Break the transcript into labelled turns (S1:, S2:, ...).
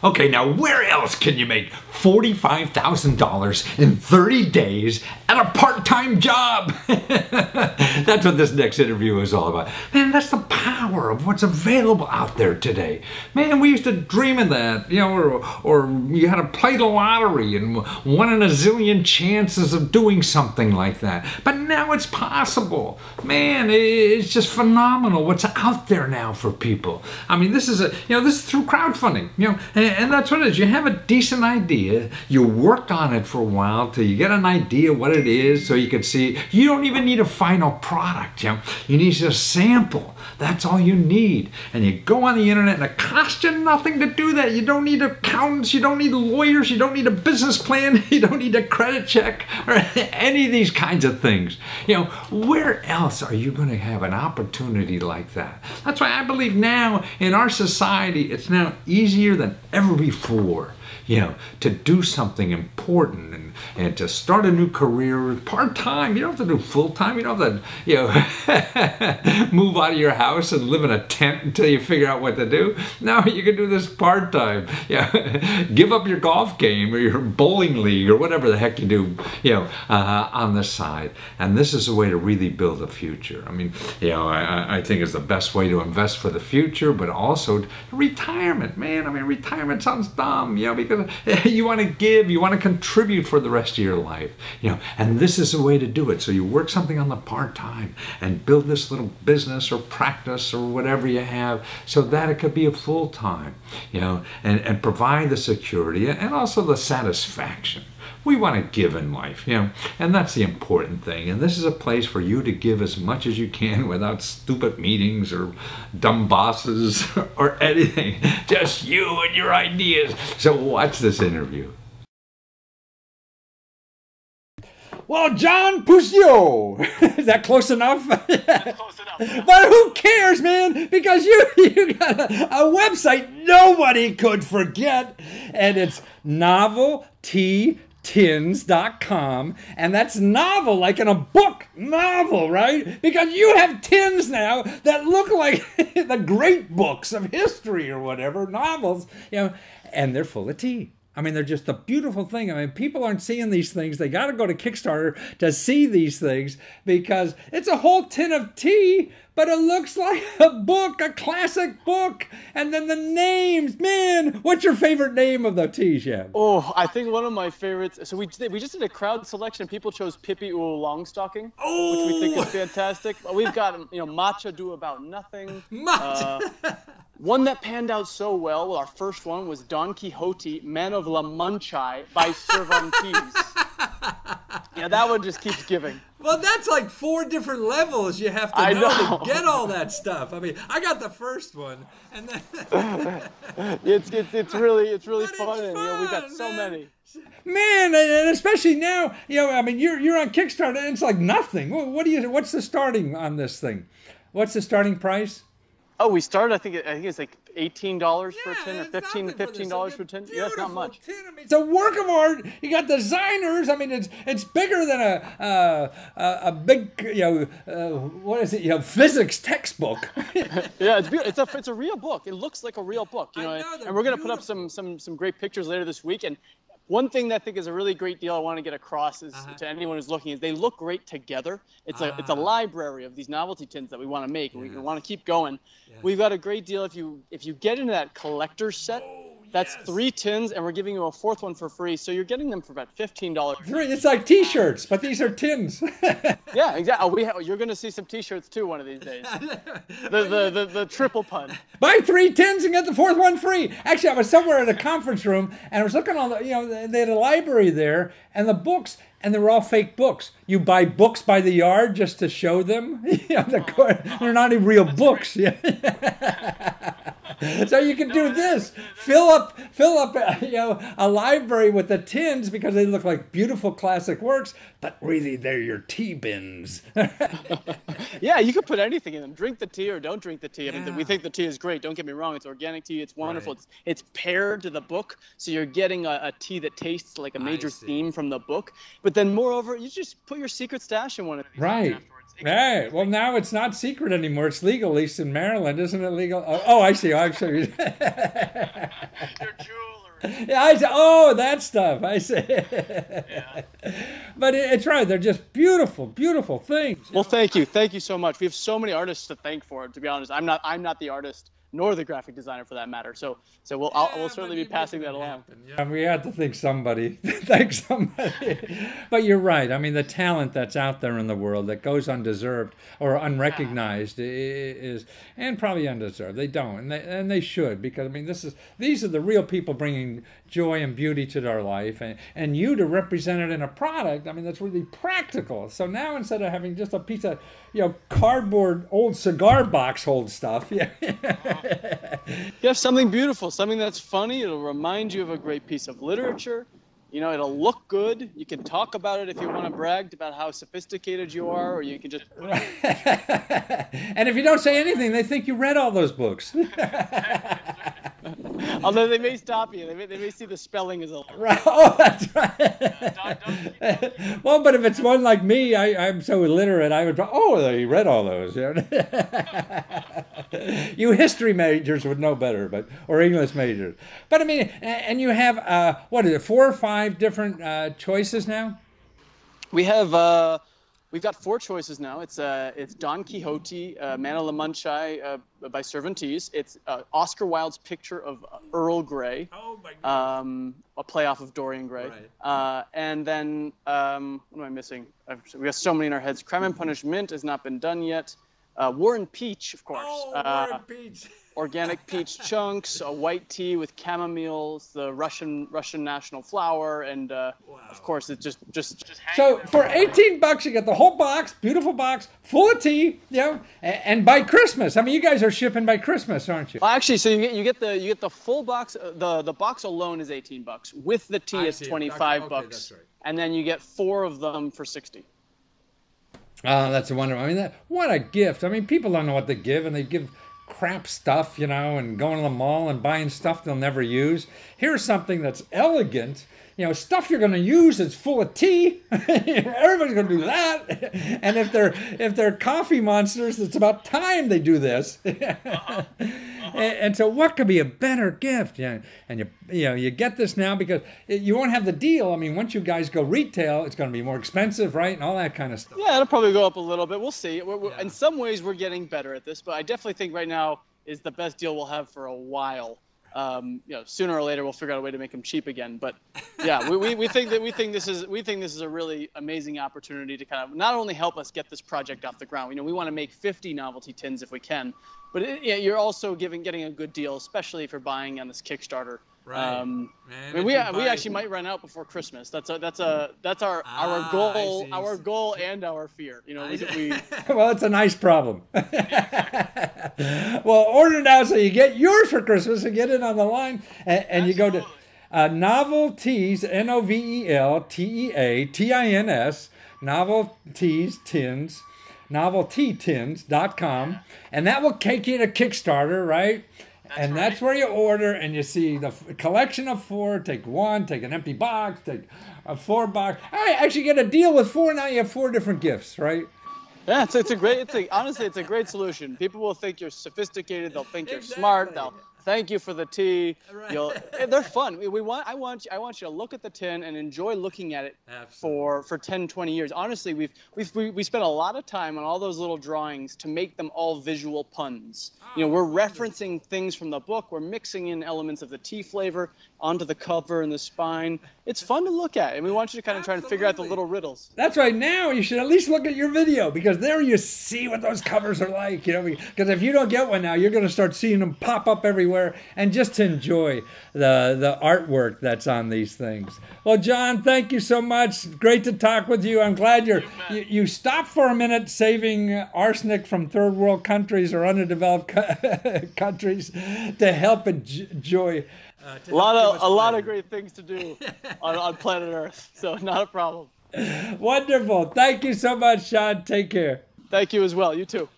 S1: Okay, now where else can you make $45,000 in 30 days at a part-time job? That's what this next interview is all about. Man, that's the power of what's available out there today. Man, we used to dream of that, you know, or you had to play the lottery and won in a zillion chances of doing something like that. But now it's possible. Man, it's just phenomenal what's out there now for people. I mean, this is through crowdfunding, you know, and that's what it is. You have a decent idea, you work on it for a while till you get an idea what it is, so you can see. You don't even need a final product, you know. You need a sample. That's all you need. And you go on the internet, and it costs you nothing to do that. You don't need accountants, you don't need lawyers, you don't need a business plan, you don't need a credit check, or any of these kinds of things. You know, where else are you going to have an opportunity like that? That's why I believe now in our society, it's now easier than ever before, you know, to do something important and to start a new career part-time. You don't have to do full-time. You don't have to, you know, move out of your house and live in a tent until you figure out what to do. No, you can do this part-time. Yeah, give up your golf game or your bowling league or whatever the heck you do, you know, on the side. And this is a way to really build a future. I mean, you know, I think it's the best way to invest for the future, but also retirement, man. I mean, retirement sounds dumb, you know, because you want to give, you want to contribute for the rest of your life, you know, and this is a way to do it. So you work something on the part-time and build this little business or practice or whatever you have so that it could be a full-time, you know, and provide the security and also the satisfaction. We want to give in life, you know, and that's the important thing. And this is a place for you to give as much as you can without stupid meetings or dumb bosses or anything. Just you and your ideas. So watch this interview. Well, John Puscio, is that close enough?
S2: Close enough.
S1: But who cares, man? Because you got a website nobody could forget, and it's novelttins.com, and that's novel, like in a book, novel, right? Because you have tins now that look like the great books of history or whatever, novels, you know, and they're full of tea. I mean, they're just a beautiful thing. I mean, people aren't seeing these things. They got to go to Kickstarter to see these things because it's a whole tin of tea, but it looks like a book, a classic book. And then the names, man, what's your favorite name of the tea, Shab?
S2: Oh, I think one of my favorites. So we just did a crowd selection. People chose Pippi Longstocking, which we think is fantastic. We've got, you know, Matcha Do About Nothing.
S1: Matcha.
S2: One that panned out so well, our first one, was Don Quixote, Man of La Mancha by Cervantes. Yeah, that one just keeps giving.
S1: Well, that's like 4 different levels you have to know to get all that stuff. I mean, I got the first one, and then
S2: it's really
S1: but
S2: fun, and you know, we've got so many.
S1: Man, and especially now, you know, I mean, you're on Kickstarter, and it's like nothing. What's the starting on this thing? What's the starting price?
S2: Oh, we started. I think it's like $18 for a tin, or $15 for a tin. Yeah, it's not much.
S1: Tin. I mean, it's a work of art. You got designers. I mean, it's bigger than a big, you know, what is it? You know, physics textbook.
S2: Yeah, it's a real book. It looks like a real book, you know. And we're gonna put up some great pictures later this week. And one thing that I think is a really great deal I want to get across is to anyone who's looking is they look great together. It's a library of these novelty tins that we want to make, and we want to keep going. Yeah. We've got a great deal if you get into that collector's set. That's 3 tins, and we're giving you a 4th one for free. So you're getting them for about $15.
S1: It's like T-shirts, but these are tins.
S2: Yeah, exactly. You're going to see some T-shirts too one of these days. The triple pun.
S1: Buy 3 tins and get the 4th one free. Actually, I was somewhere in a conference room, and I was looking on the, you know, they had a library there, and the books, and they were all fake books. You buy books by the yard just to show them. You know, they're not even real books. Yeah. So you can do this, fill up, you know, a library with the tins because they look like beautiful classic works, but really they're your tea bins.
S2: Yeah, you could put anything in them. Drink the tea or don't drink the tea. I mean, we think the tea is great. Don't get me wrong. It's organic tea. It's wonderful. Right. It's paired to the book, so you're getting a tea that tastes like a major theme from the book. But then, moreover, you just put your secret stash in one of these.
S1: Right. Right. Well, now it's not secret anymore. It's legal, at least in Maryland. Isn't it legal? Oh, I see. I'm sorry.
S2: Your jewelry.
S1: Yeah, I say, oh, that stuff. I say,
S2: Yeah.
S1: but it's right. They're just beautiful, beautiful things.
S2: Well, thank you so much. We have so many artists to thank for it. To be honest, I'm not the artist nor the graphic designer for that matter. So we'll certainly be passing that along.
S1: Yeah, we have to thank somebody. Thank somebody. But you're right. I mean, the talent that's out there in the world that goes undeserved or unrecognized is, and probably undeserved. They don't, and they should, because I mean, these are the real people bringing joy and beauty to their life, and you to represent it in a product. I mean, that's really practical. So now instead of having just a piece of cardboard old cigar box hold stuff,
S2: You have something beautiful, something that's funny. It'll remind you of a great piece of literature. It'll look good. You can talk about it if you want to brag about how sophisticated you are, or you can just.
S1: And if you don't say anything, they think you read all those books.
S2: Although they may stop you, they may see the spelling as a.
S1: Right. Oh, that's right. Well, but if it's one like me, I'm so illiterate, I would. Oh, you read all those. You history majors would know better, or English majors. But I mean, and you have what is it, 4 or 5 different choices now?
S2: We've got 4 choices now. It's Don Quixote, Man of La Mancha by Cervantes. It's Oscar Wilde's picture of Earl Grey.
S1: Oh my God.
S2: A playoff of Dorian Gray. Right. And then what am I missing? We got so many in our heads. Crime and Punishment has not been done yet. War and Peach, of course.
S1: Oh, War and Peach.
S2: Organic peach chunks, a white tea with chamomiles, the Russian national flower, and wow. Of course it's just.
S1: So for $18 you get the whole box, beautiful box, full of tea, and by Christmas. I mean, you guys are shipping by Christmas, aren't you?
S2: Well, actually, so you get the full box. The box alone is $18. With the tea, it's $25.
S1: Okay, that's right.
S2: And then you get 4 of them for $60.
S1: Oh, that's wonderful. I mean, what a gift. I mean, people don't know what to give, and they give crap stuff, and going to the mall and buying stuff they'll never use. Here's something that's elegant, stuff you're going to use that's full of tea. Everybody's going to do that. And if they're coffee monsters, it's about time they do this. And so what could be a better gift? And you get this now because you won't have the deal. I mean, once you guys go retail, it's going to be more expensive, right? And all that kind of stuff.
S2: Yeah, it'll probably go up a little bit. We'll see. In some ways, we're getting better at this, but I definitely think right now is the best deal we'll have for a while. Sooner or later we'll figure out a way to make them cheap again. But yeah, we think this is a really amazing opportunity to kind of not only help us get this project off the ground. We want to make 50 novelty tins if we can, but you're also getting a good deal, especially if you're buying on this Kickstarter.
S1: Right.
S2: I mean, we actually might run out before Christmas. That's our goal, our goal and our fear.
S1: Well, it's a nice problem. Well, order now so you get yours for Christmas and get it on the line. And you go to Novelteas, NOVELTEATINS, Novelteas Tins, noveltytins.com, and that will take you to Kickstarter, right? That's where you order, and you see the collection of 4. Take 1, take an empty box, take a 4 box. I actually get a deal with 4. Now you have 4 different gifts, right?
S2: Yeah, honestly, it's a great solution. People will think you're sophisticated. They'll think you're smart. They'll thank you for the tea. Right. They're fun. I want you to look at the tin and enjoy looking at it for 10, 20 years. Honestly, we spent a lot of time on all those little drawings to make them all visual puns. We're referencing things from the book. We're mixing in elements of the tea flavor onto the cover and the spine. It's fun to look at, and we want you to kind of try and figure out the little riddles.
S1: That's right. Now you should at least look at your video, because there you see what those covers are like. Because if you don't get one now, you're going to start seeing them pop up everywhere, and just to enjoy the artwork that's on these things. Well, John, thank you so much. Great to talk with you. I'm glad you stopped for a minute saving arsenic from third world countries or underdeveloped countries to help enjoy.
S2: A lot of great things to do on planet Earth, so not a problem.
S1: Wonderful. Thank you so much, Sean. Take care.
S2: Thank you as well. You too.